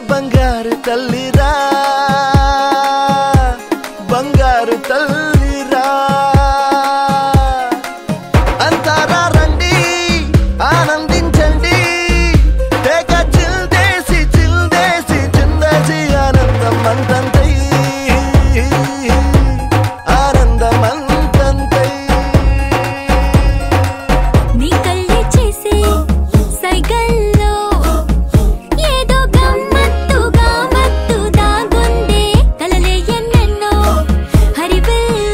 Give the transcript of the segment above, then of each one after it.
బంగారు తల్లిరా బంగారు తల్లిరా అంతారా రండి ఆనందించండి తెగ చిల్దేసి చిందేసి ఆనందం అంతంతై ఆనందం అంతంతై నీ కళ్ళే చేసే సైగల్లో ఏదో గమ్మత్తుగా మత్తు దాగుందే కలలే ఎన్నెన్నో హరివిల్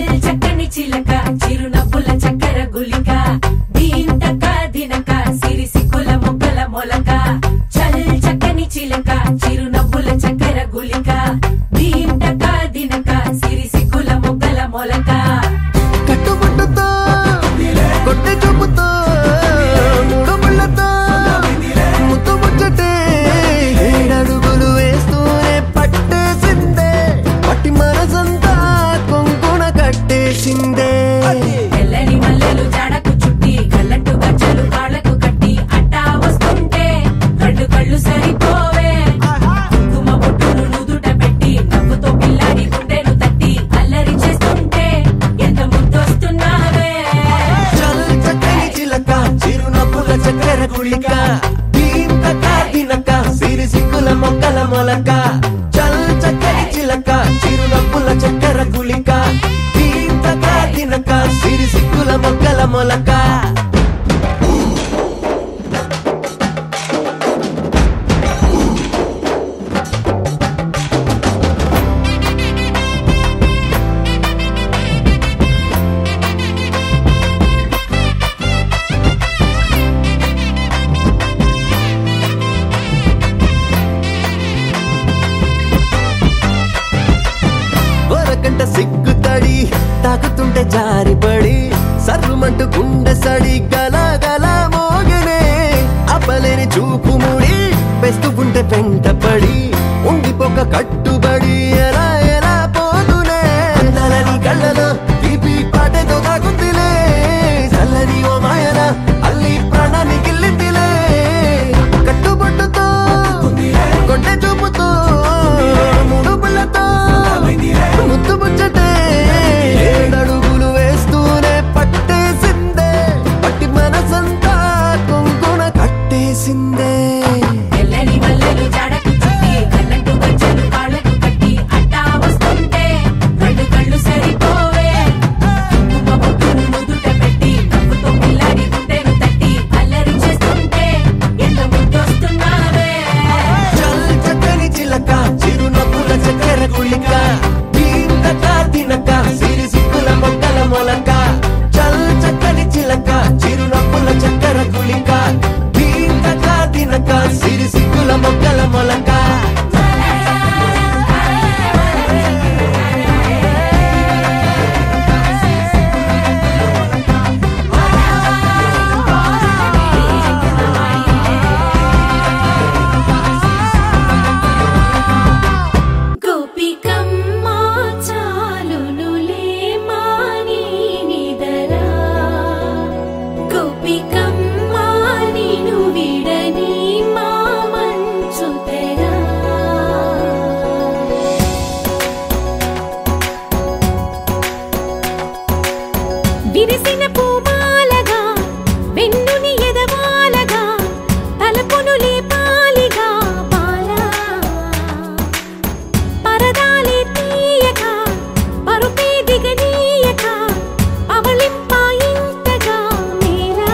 చల్ చక్కని చిలక చిరునవ్వుల చక్కెర గులిక దీంతక దినక సిరిసిక్కుల మొగ్గల మొలక చల్ చక్కని చిలక చిరునవ్వుల చక్కెర గులిక దీంతక దినక సిరిసిక్కుల మొగ్గల మొలక కట్టుబుట్టుతో కొట్టె చూపుతో మూడు ముళ్ళతో ముత్తు ముచ్చటే ఏడడుగులు వేస్తూనే పట్టేసిందే పట్టి మనసంతా కొంకున కట్టేసిందే తెల్లని మల్లెలు జాడకు చుట్టి కళ్ళట్టు గజ్జలు కాళ్ళకు కట్టి అట్టా వస్తుంటే కళ్ళు కళ్ళు సరిపోవే కుంకుమ బొట్టును నుదుట పెట్టి నవ్వుతో పిల్లాడి గుండెను తట్టి అల్లరి చేస్తుంటే ఎంత ముద్దొస్తున్నావే చల్ చక్కని చిలక చిరునవ్వుల చక్కెర గుళిక దీంతక దినక సిరిసిక్కుల మొక్కల మొలక చల్ చక్కని చిలక చిరునవ్వుల చక్కెర గుళిక దీంతక దినక సిరిసిక్కుల మొక్కల మొలక వరకంట సిగ్గుతడి తాకుతుంటే జారిపడి సర్రుమంటూ గుండె సడి గల మోగనే అప్పలేని చూపు ముడి పెస్తూ ఉంటే వెంటపడి ఉండిపోక కట్టుబడి ఎలా ఎలా పోతునే నలని కళ్ళలో తీపి పాటతో తాగుతులే చల్లని ఓ మాయల అల్లి ప్రాణాన్ని గిల్లిందిలే కట్టుబొట్టుతో కొంటె చూపుతో మూడు పుల్లతో ముత్తు ముచ్చటే ఏడడుగులు వేస్తూనే పట్టేసిందే పట్టి మనసంతా కొంకున కట్టేసిందే తెల్లని మల్లెలు జాడకు చుట్టి కళ్ళట్టు గజ్జలు కాళ్ళకు కట్టి అట్టా వస్తుంటే కళ్ళు కళ్ళు సరిపోవే కుంకుమ బొట్టును నుదుట పెట్టి నవ్వుతో పిల్లాడి గుండెను తట్టి అల్లరి చేస్తుంటే ఎంత ముద్దొస్తున్నావే చల్ చక్కని చిలక చిరునవ్వుల చక్కెర గుళిక దీంతక దినక సిరిసిక్కుల మొక్కల మొలక చల్ చక్కని చిలక చిరునవ్వుల చక్కెర గుళిక దీంతక దినక సిరిసిక్కుల మొక్కల మొలక గోపికమ్మ చాలునులే మాని నిదరా గోపికమ్మ నిను విడని మా మంచు తెరా విరిసిన పూమాలగా వెన్నుని ఎదవాలగా తలపును లేపాలిగా బాలా పరదాలే తీయక పరుపే దిగనీయక అవలింపాయింతగా మేరా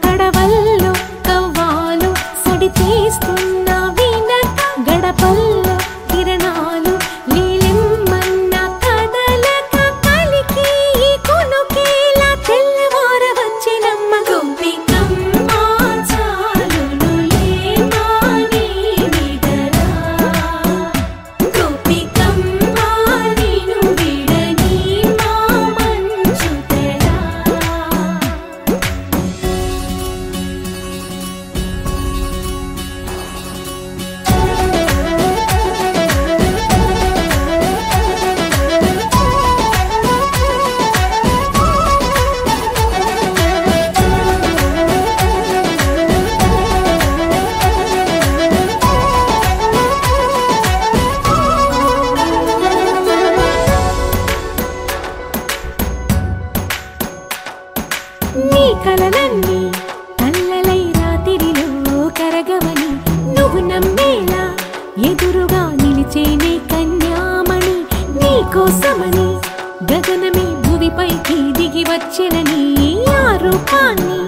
కడవల్లో కవ్వాలు సడి తీస్తున్న వినక గడపల్లో కిరణాలు నీలిమ్మన్న కదలక కలికి ఈ కొనుకేలా తెల్లవార వచ్చినమ్మ గోపికమ్మ చాలునులే మాని నిదరా గోపికమ్మ నిను విడని మా మంచు తెరా నీ కలలన్నీ కళ్ళలై రాత్రిలో కరగవని నువ్వు నమ్మేలా ఎదురుగా నిలిచేనే కన్యామణి నీకోసమని గగనమే భూమిపైకి దిగి వచ్చినని ఆ రూపాన్ని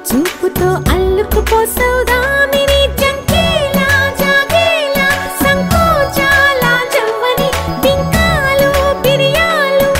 చూపుతో అల్లుకుపోసౌదామిని జంకేలా జాగేలా సంకోచాల జవ్వని బింకాలు బిరియాలు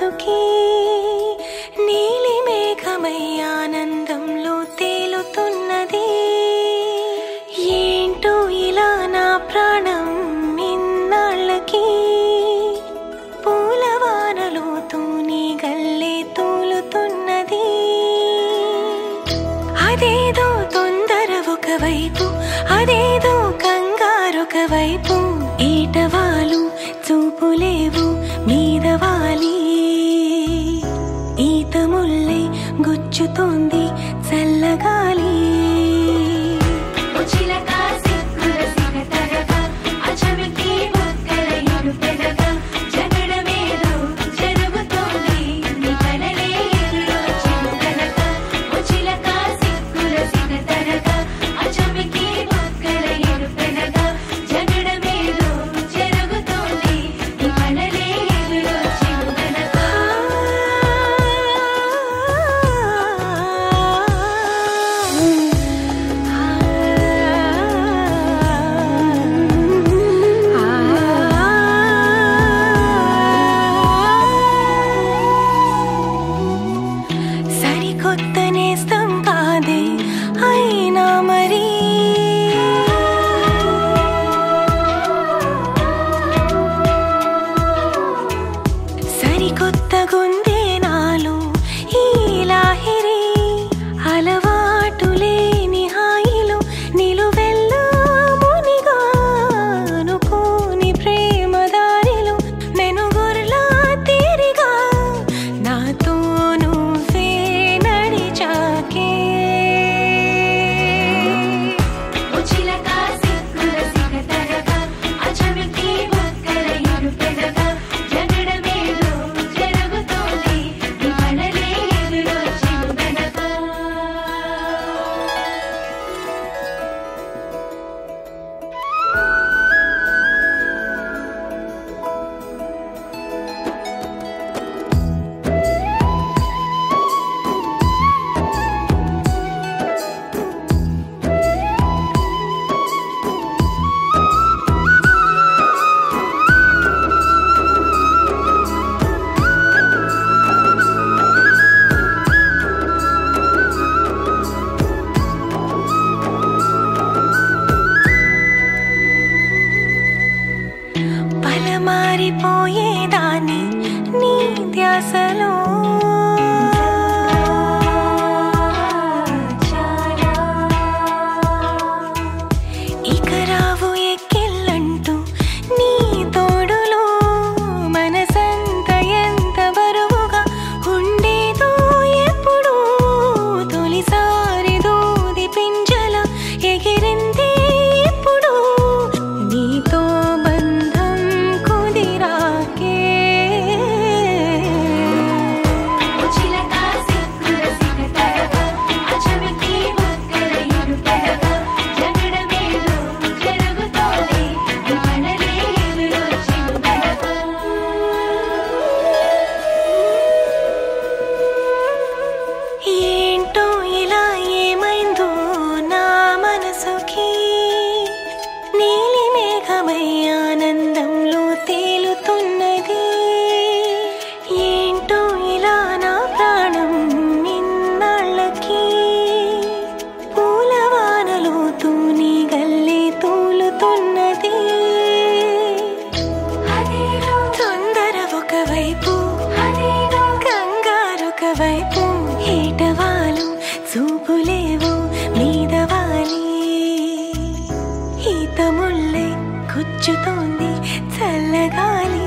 మనసుకి నీలి మేఘమై ఆనందంలో తేలుతున్నది. ఏంటో ఇలా నా ప్రాణం ఇన్నాళ్ళకి పూలవానలో తూని గల్లే తూలుతున్నది. అదేదో తొందర ఒకవైపు, అదేదో కంగారొక వైపు, ఈటవాలు చూపులేవు మీదవాలి. ఈత ముల్లై గుచ్చుతోంది చల్లగాలి. మారిపోయేదాన్ని నీ ధ్యాసలో ఇక రావు ఎక్కిళ్ళంటూ నీ తోడులో మనసంత ఎంత బరువుగా ఉండేదో ఎప్పుడు తొలిసారి దూది పింజల ఎగిరింది ఇప్పుడు నీతో ఆనందంలో తేలుతున్నది. ఏంటో ఇలా నా ప్రాణం ఇన్నాళ్ళకి పూలవానలో తూని గల్లే తూలుతున్నది. తొందర ఒకవైపు, కంగారొక వైపు, ఏటవాలు చూపులేవు మీదవాలి. ఈత ముల్లై గుచ్చుతోంది చల్లగాలి.